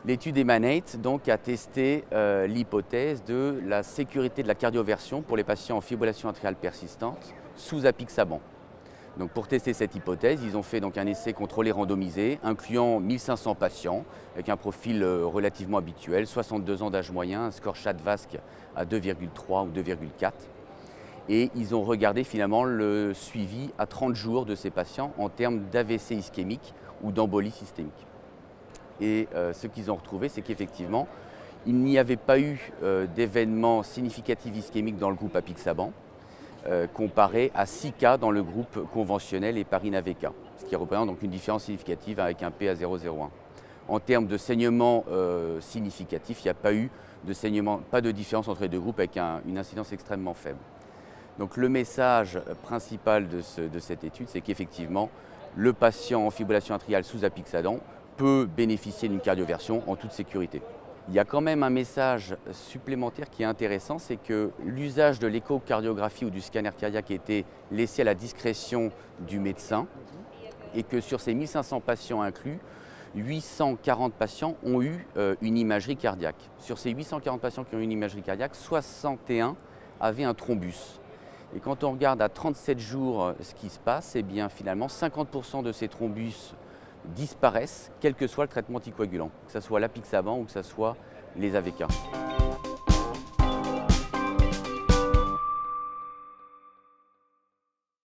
L'étude Emanate donc, a testé l'hypothèse de la sécurité de la cardioversion pour les patients en fibrillation atriale persistante sous apixaban. Donc, pour tester cette hypothèse, ils ont fait donc, un essai contrôlé randomisé incluant 1500 patients avec un profil relativement habituel, 62 ans d'âge moyen, un score CHA2-VASc à 2,3 ou 2,4. Et ils ont regardé finalement le suivi à 30 jours de ces patients en termes d'AVC ischémique ou d'embolie systémique. Et ce qu'ils ont retrouvé, c'est qu'effectivement, il n'y avait pas eu d'événements significatifs ischémiques dans le groupe apixaban, comparé à 6 cas dans le groupe conventionnel heparine-AVK, ce qui représente donc une différence significative avec un P à 0,01. En termes de saignement significatif, il n'y a pas eu de saignement, pas de différence entre les deux groupes avec une incidence extrêmement faible. Donc le message principal de cette étude, c'est qu'effectivement, le patient en fibrillation atriale sous apixaban peut bénéficier d'une cardioversion en toute sécurité. Il y a quand même un message supplémentaire qui est intéressant, c'est que l'usage de l'échocardiographie ou du scanner cardiaque était laissé à la discrétion du médecin et que sur ces 1500 patients inclus, 840 patients ont eu une imagerie cardiaque. Sur ces 840 patients qui ont eu une imagerie cardiaque, 61 avaient un thrombus. Et quand on regarde à 37 jours ce qui se passe, eh bien finalement 50% de ces thrombus disparaissent, quel que soit le traitement anticoagulant, que ce soit l'apixaban ou que ce soit les AVK.